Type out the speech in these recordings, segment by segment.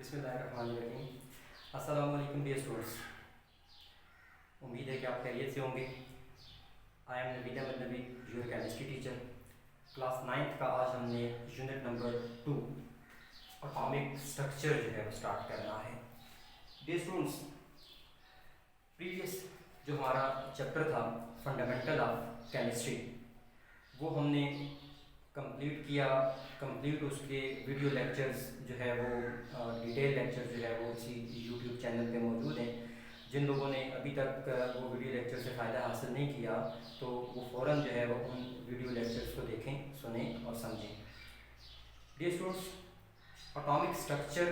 बिस्मिल्लाहिर्रहमानिर्रहीम। अस्सलाम वालेकुम डियर स्टूडेंट्स, उम्मीद है कि आप खैरियत से होंगे। I am Nabeel Ahmad Nabi, your chemistry teacher. Class 9th का आज हमने यूनिट नंबर 2 एटॉमिक स्ट्रक्चर जो है वो स्टार्ट करना है। डियर स्टूडेंट्स, प्रीवियस जो हमारा चैप्टर था फंडामेंटल ऑफ केमिस्ट्री, वो हमने कंप्लीट किया। कंप्लीट उसके वीडियो लेक्चर्स जो है वो डिटेल लेक्चर जो है वो इसी यूट्यूब चैनल पे मौजूद हैं। जिन लोगों ने अभी तक वो वीडियो लेक्चर से फ़ायदा हासिल नहीं किया तो वो फ़ौरन जो है वो उन वीडियो लेक्चर्स को देखें, सुनें और समझें। डियर स्टूडेंट्स, एटॉमिक स्ट्रक्चर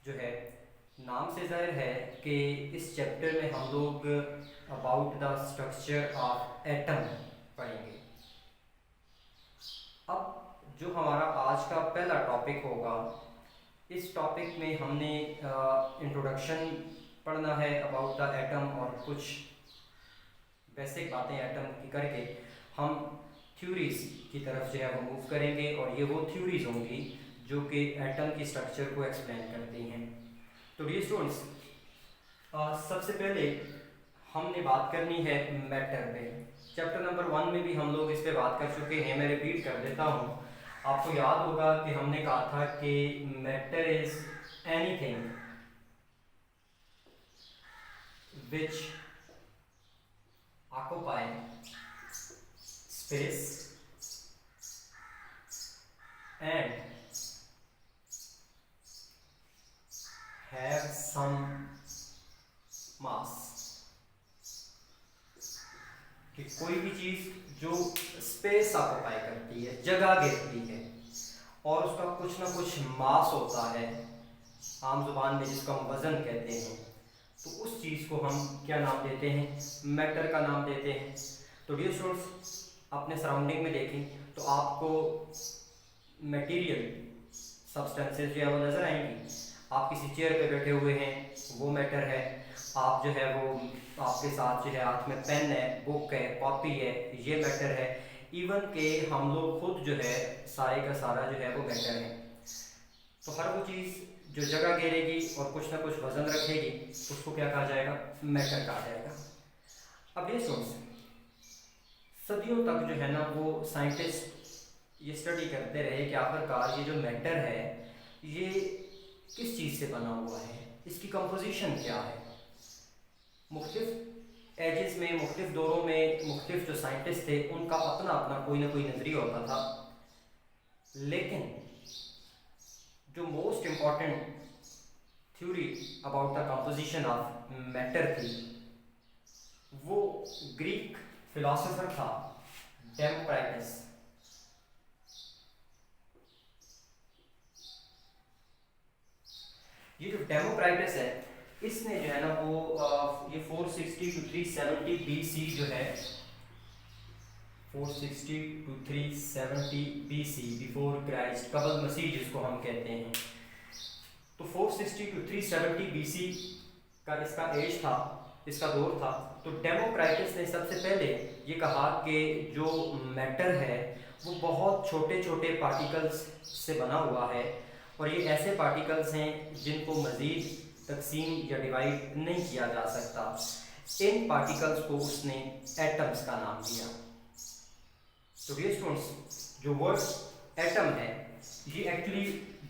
जो है, नाम से ज़ाहिर है कि इस चैप्टर में हम लोग about the structure of atom पढ़ेंगे। अब जो हमारा आज का पहला टॉपिक होगा, इस टॉपिक में हमने इंट्रोडक्शन पढ़ना है अबाउट द एटम और कुछ बेसिक बातें एटम की करके हम थ्योरीज की तरफ जो है वो मूव करेंगे, और ये वो थ्योरीज होंगी जो कि एटम की स्ट्रक्चर को एक्सप्लेन करती हैं। तो डियर स्टूडेंट्स, सबसे पहले हमने बात करनी है मैटर पे। चैप्टर नंबर 1 में भी हम लोग इस पे बात कर चुके हैं, मैं रिपीट कर देता हूँ। आपको याद होगा कि हमने कहा था कि matter is anything which occupy space and have some mass. कि कोई भी चीज़ जो स्पेस ऑक्युपाई करती है, जगह घेरती है, और उसका कुछ ना कुछ मास होता है, आम जुबान में जिसको हम वज़न कहते हैं, तो उस चीज़ को हम क्या नाम देते हैं? मैटर का नाम देते हैं। तो डियर स्टूडेंट्स, अपने सराउंडिंग में देखें तो आपको मटेरियल सब्सटेंसेस जो है वो नज़र आएंगी। आप किसी चेयर पे बैठे हुए हैं, वो मैटर है। आप जो है वो आपके साथ जो है हाथ में पेन है, बुक है, कॉपी है, ये मैटर है। इवन के हम लोग खुद जो है सारे का सारा जो है वो मैटर है। तो हर वो चीज़ जो जगह घेरेगी और कुछ ना कुछ वजन रखेगी, उसको क्या कहा जाएगा? मैटर कहा जाएगा। अब ये सोच, सदियों तक जो है ना वो साइंटिस्ट ये स्टडी करते रहे कि आखिरकार ये जो मैटर है ये किस चीज़ से बना हुआ है, इसकी कंपोजिशन क्या है। मुख्तलिफ एजेस में, मुख्तलिफ दौरों में मुख्तलिफ जो साइंटिस्ट थे उनका अपना अपना कोई ना कोई नज़रिया होता था, लेकिन जो most important theory about the composition of matter थी वो ग्रीक फिलोसोफर था डेमोक्राइटस। ये जो डेमोक्राइटस है, इसने जो है ना वो ये 460 to 370 BC जो है, 460 to 370 BC, बिफोर क्राइस्ट, कबल मसीह जिसको हम कहते हैं। तो 460 to 370 BC का इसका एज था, इसका दौर था। तो डेमोक्राइटस ने सबसे पहले ये कहा कि जो मैटर है वो बहुत छोटे छोटे पार्टिकल्स से बना हुआ है, और ये ऐसे पार्टिकल्स हैं जिनको मज़ीद तकसीम या डिवाइड नहीं किया जा सकता। इन पार्टिकल्स को उसने एटम्स का नाम दिया। तो डियर स्टूडेंट्स, जो वर्ड एटम है ये एक्चुअली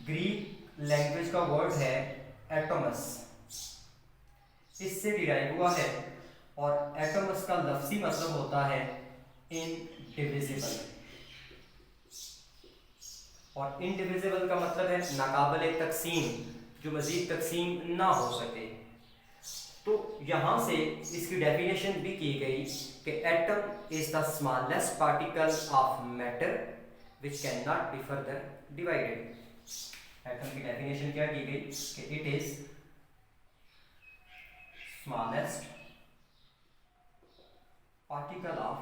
ग्रीक लैंग्वेज का वर्ड है एटोमस, इससे डिराइव हुआ है, और एटोमस का लफ्ज़ी मतलब होता है इनडिविजिबल, और इनडिविजिबल का मतलब है नाकाबिले तकसीम, जो मज़ीद तकसीम ना हो सके। तो यहाँ से इसकी डेफिनेशन भी की गई कि atom is the smallest particle of matter which can not be further divided. Atom की डेफिनेशन क्या की गई कि it is smallest particle of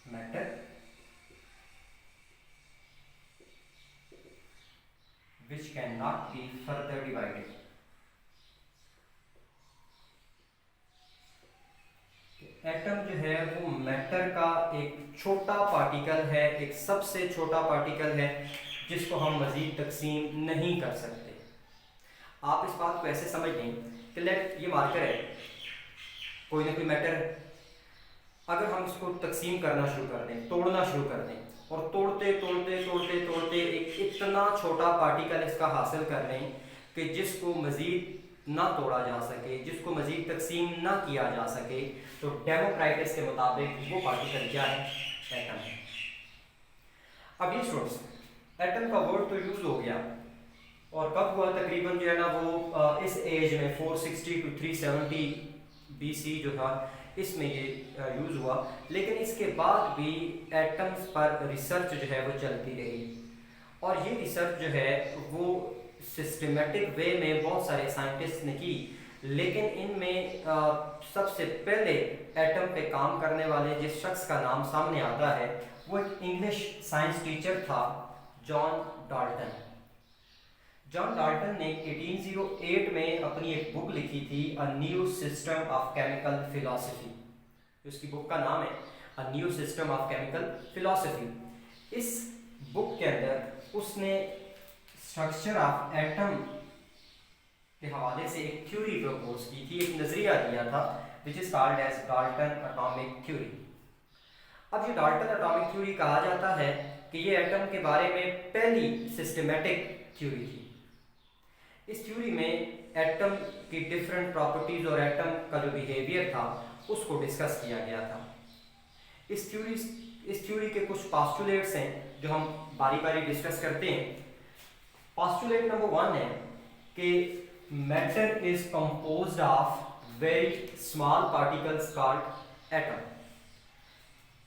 matter which cannot be further divided। Atom जो है वो मैटर का एक छोटा पार्टिकल है, एक सबसे छोटा पार्टिकल है जिसको हम मज़ीद तकसीम नहीं कर सकते। आप इस बात को ऐसे समझ लें कि लेट ये मार्कर है, कोई ना कोई मैटर है, अगर हम इसको तकसीम करना शुरू कर दें, तोड़ना शुरू कर दें, और तोड़ते तोड़ते तोड़ते तोड़ते एक इतना छोटा पार्टिकल इसका हासिल कर लें कि जिसको मज़ीद ना तोड़ा जा सके, जिसको मज़ीद तकसीम ना किया जा सके, तो डेमोक्राइटिस के मुताबिक वो पार्टिकल क्या है? एटम है। अब ये स्टूडेंट्स, एटम का वर्ड तो यूज़ हो गया, और कब हुआ? तकरीबन जो है ना वो इस एज में 460 to 370 BC जो था, इसमें ये यूज़ हुआ। लेकिन इसके बाद भी एटम्स पर रिसर्च जो है वो चलती रही, और ये रिसर्च जो है वो सिस्टमेटिक वे में बहुत सारे साइंटिस्ट ने की। लेकिन इनमें सबसे पहले एटम पे काम करने वाले जिस शख्स का नाम सामने आता है वो एक इंग्लिश साइंस टीचर था, जॉन डाल्टन। जॉन डाल्टन ने 1808 में अपनी एक बुक लिखी थी, a new system of chemical philosophy. उसकी बुक का नाम है a new system of chemical philosophy. इस बुक के अंदर उसने स्ट्रक्चर ऑफ एटम के हवाले से एक थ्योरी प्रपोज की थी, एक नजरिया दिया था, which is called as Dalton atomic theory. अब ये डाल्टन एटॉमिक थ्योरी कहा जाता है कि ये एटम के बारे में पहली सिस्टमेटिक थ्योरी थी। इस थ्योरी में एटम की डिफरेंट प्रॉपर्टीज और एटम का जो बिहेवियर था उसको डिस्कस किया गया था। इस थ्योरी के कुछ पास्टुलेट्स हैं जो हम बारी बारी डिस्कस करते हैं। पास्टुलेट नंबर 1 है कि matter is composed of very small particles called atom.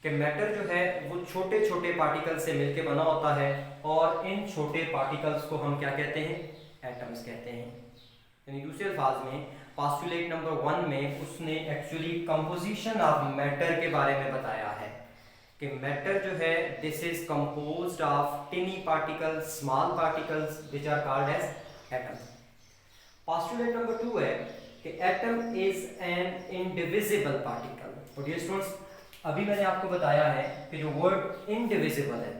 कि मैटर जो है वो छोटे छोटे पार्टिकल से मिलकर बना होता है, और इन छोटे पार्टिकल्स को हम क्या कहते हैं? एटम्स कहते हैं। यानी दूसरे अल्फाज में पास्टुलेट नंबर 1 में उसने एक्चुअली कंपोजिशन ऑफ मैटर के बारे में बताया है कि मैटर जो है this is composed of tiny particles, small particles which are called as atoms. Postulate number 2 है कि atom is an indivisible particle. और डियर स्टूडेंट्स, अभी मैंने आपको बताया है कि जो वर्ड इनडिविजिबल है,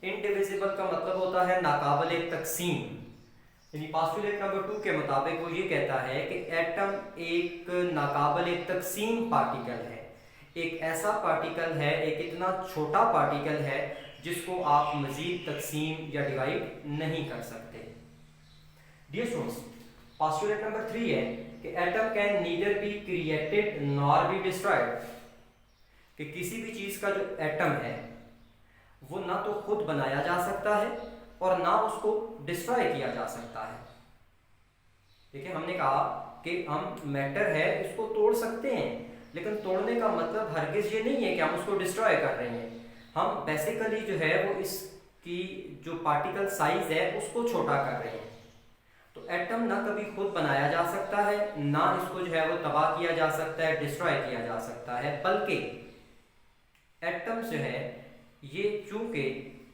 इनडिविजिबल का मतलब होता है नाकाबिले तकसीम। यानी पास्टुलेट नंबर 2 के मुताबिक वो ये कहता है कि एटम एक नाकाबिले तकसीम पार्टिकल है, एक ऐसा पार्टिकल है, एक इतना छोटा पार्टिकल है जिसको आप मजीद तकसीम या डिवाइड नहीं कर सकते। डियर स्टूडेंट्स, पास्टुलेट नंबर 3 है कि atom can neither be created nor be destroyed. कि किसी भी चीज का जो एटम है वो ना तो खुद बनाया जा सकता है और ना उसको डिस्ट्रॉय किया जा सकता है। देखिए, हमने कहा कि हम मैटर है इसको तोड़ सकते हैं, लेकिन तोड़ने का मतलब हरगिज ये नहीं है कि हम उसको डिस्ट्रॉय कर रहे हैं। हम बेसिकली जो है वो इसकी जो पार्टिकल साइज है उसको छोटा कर रहे हैं। तो एटम ना कभी खुद बनाया जा सकता है, ना इसको जो है वो तबाह किया जा सकता है, डिस्ट्रॉय किया जा सकता है, बल्कि एटम जो है ये चूंकि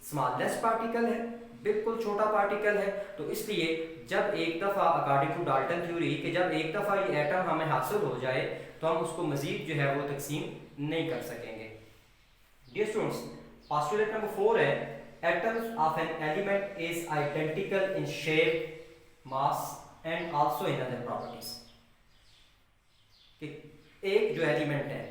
स्मॉलेस्ट पार्टिकल है, बिल्कुल छोटा पार्टिकल है, तो इसलिए जब एक दफ़ा अकॉर्डिंग टू डाल्टन थ्योरी कि जब एक दफ़ा ये एटम हमें हासिल हो जाए तो हम उसको मजीद जो है वो तकसीम नहीं कर सकेंगे। डियर स्टूडेंट्स, पास्टुलेट नंबर 4 है atoms of an element is identical in shape, mass and also in other properties. कि एक जो एलिमेंट है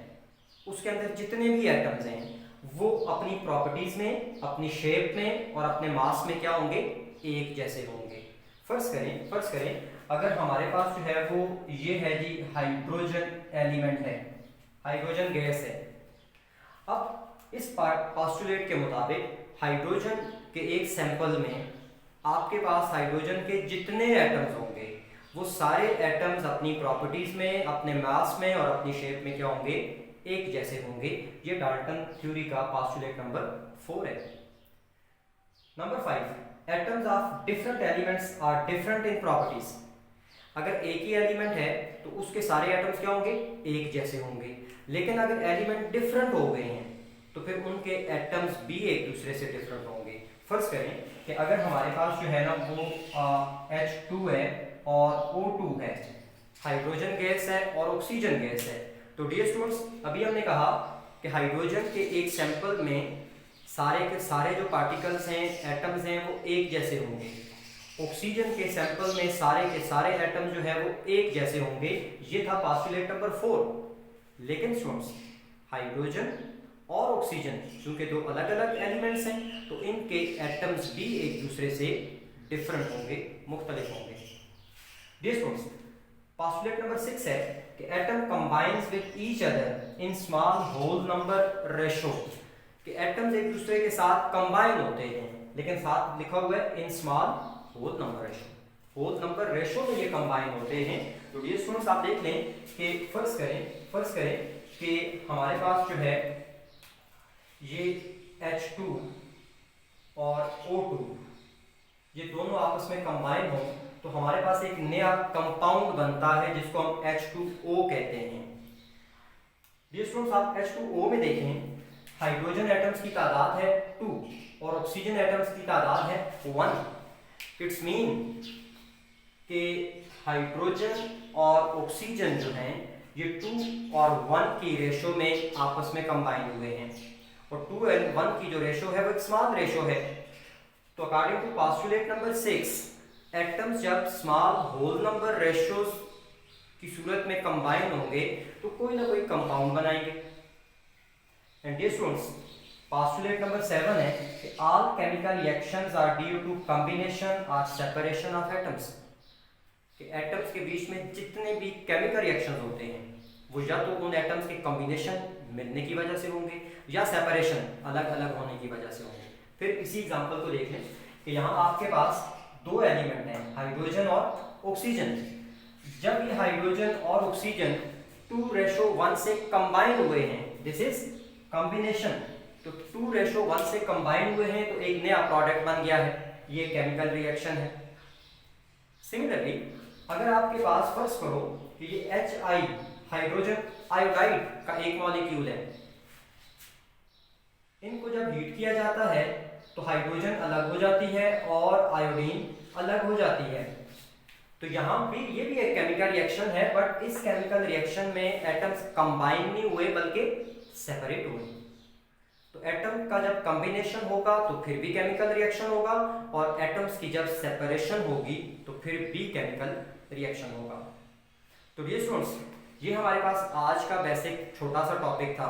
उसके अंदर जितने भी एटम्स हैं वो अपनी प्रॉपर्टीज में, अपनी शेप में और अपने मास में क्या होंगे? एक जैसे होंगे। फर्ज करें अगर हमारे पास जो है वो ये है जी हाइड्रोजन एलिमेंट है, हाइड्रोजन गैस है। अब इस पास्टुलेट के मुताबिक हाइड्रोजन के एक सैंपल में आपके पास हाइड्रोजन के जितने एटम्स होंगे वो सारे एटम्स अपनी प्रॉपर्टीज में, अपने मास में और अपनी शेप में क्या होंगे? एक जैसे होंगे। ये डाल्टन थ्योरी का पास्टुलेट नंबर 4 है। Number 5, atoms of different elements are different in properties. अगर एक ही एलिमेंट है तो उसके सारे एटम्स क्या होंगे? एक जैसे होंगे। लेकिन अगर एलिमेंट डिफरेंट हो गए हैं तो फिर उनके एटम्स भी एक दूसरे से डिफरेंट होंगे। फर्ज करें कि अगर हमारे पास जो है ना वो H2 है और O2 है, हाइड्रोजन गैस है और ऑक्सीजन गैस है। तो डियर स्टूडेंट्स, अभी हमने कहा कि हाइड्रोजन के एक सैंपल में सारे के सारे जो पार्टिकल्स हैं, एटम्स हैं, वो एक जैसे होंगे। ऑक्सीजन के सैंपल में सारे के सारे एटम जो है वो एक जैसे होंगे, ये था पास्टुलेट नंबर 4। लेकिन स्टूडेंट्स हाइड्रोजन और ऑक्सीजन चूंकि दो अलग अलग एलिमेंट्स हैं तो इनके एटम्स भी एक दूसरे से डिफरेंट होंगे, मुख्तलिफ होंगे। डियर स्टूडेंट्स, पास्टुलेट नंबर 6 है कि atom combines with each other in small whole number ratio, कि एटम्स एक दूसरे के साथ कंबाइन होते हैं, लेकिन साथ लिखा हुआ है in small whole number ratio, whole number ratio में ये कंबाइन होते हैं। तो ये स्टूडेंट्स आप देख लें कि फर्ज करें कि हमारे पास जो है ये H2 और O2 ये दोनों आपस में कंबाइन हो तो हमारे पास एक नया कंपाउंड बनता है जिसको हम H2O कहते हैं। डियर स्टूडेंट्स, आप H2O में देखें, हाइड्रोजन एटम्स की तादाद है 2 और ऑक्सीजन एटम्स की तादाद है 1। इट्स मीन कि हाइड्रोजन और ऑक्सीजन जो हैं ये 2 और 1 की रेशो में आपस में कंबाइन हुए हैं, और 2 और 1 की जो रेशो है वो एक स्मॉल रेशो है। तो according to postulate number 6, atoms जब स्मॉल होल नंबर रेशोज की सूरत में कंबाइन होंगे तो कोई ना कोई कंपाउंड बनाएंगे। And dear students, postulate number 7 है कि all chemical reactions are due to combination और सेपरेशन ऑफ एटम्स, कि एटम्स के बीच में जितने भी केमिकल रिएक्शंस होते हैं वो या तो उन एटम्स के कॉम्बिनेशन मिलने की वजह से होंगे या सेपरेशन अलग अलग होने की वजह से होंगे। फिर इसी एग्जांपल को देख लें कि यहाँ आपके पास दो एलिमेंट हैं, हाइड्रोजन और ऑक्सीजन। जब ये हाइड्रोजन और ऑक्सीजन 2:1 से कंबाइन हुए हैं, दिस इज कॉम्बिनेशन, तो 2:1 से कंबाइन हुए हैं तो एक नया प्रोडक्ट बन गया है, ये केमिकल रिएक्शन है। सिमिलरली अगर आपके पास फर्ज करो कि ये HI हाइड्रोजन आयोडाइड का एक मॉलिक्यूल है, इनको जब हीट किया जाता है तो हाइड्रोजन अलग हो जाती है और आयोडीन अलग हो जाती है। तो यहाँ भी ये भी एक केमिकल रिएक्शन है, बट इस केमिकल रिएक्शन में एटम्स कंबाइन नहीं हुए बल्कि सेपरेट हुए। तो एटम का जब कॉम्बिनेशन होगा तो फिर भी केमिकल रिएक्शन होगा, और एटम्स की जब सेपरेशन होगी तो फिर भी केमिकल रिएक्शन होगा। तो ये स्टूडेंट्स, ये हमारे पास आज का बेसिक छोटा सा टॉपिक था,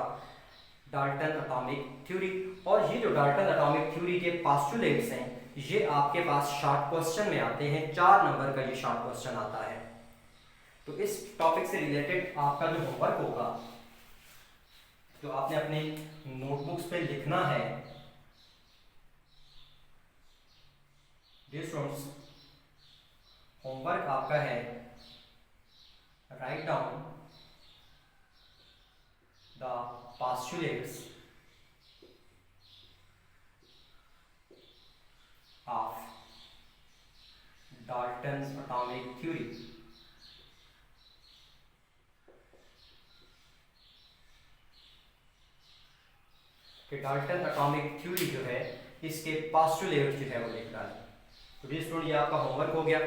डाल्टन एटॉमिक थ्योरी। और ये जो डाल्टन एटॉमिक थ्योरी के पास्टुलेट्स हैं ये आपके पास शॉर्ट क्वेश्चन में आते हैं, 4 नंबर का ये शॉर्ट क्वेश्चन आता है। तो इस टॉपिक से रिलेटेड आपका जो होमवर्क होगा, जो आपने अपने नोटबुक्स पे लिखना है, डियर स्टूडेंट्स, होमवर्क आपका है write down the postulates of Dalton's atomic theory। कि डाल्टन एटॉमिक थ्योरी जो है इसके पास्टुलेट जो है वो लिख रहा है। तो ये स्टूडेंट, ये आपका होमवर्क हो गया।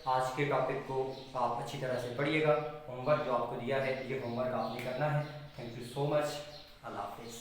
आज के टॉपिक को आप अच्छी तरह से पढ़िएगा। होमवर्क जो आपको दिया है ये होमवर्क आपने करना है। Thank you so much. अल्लाह हाफिज़।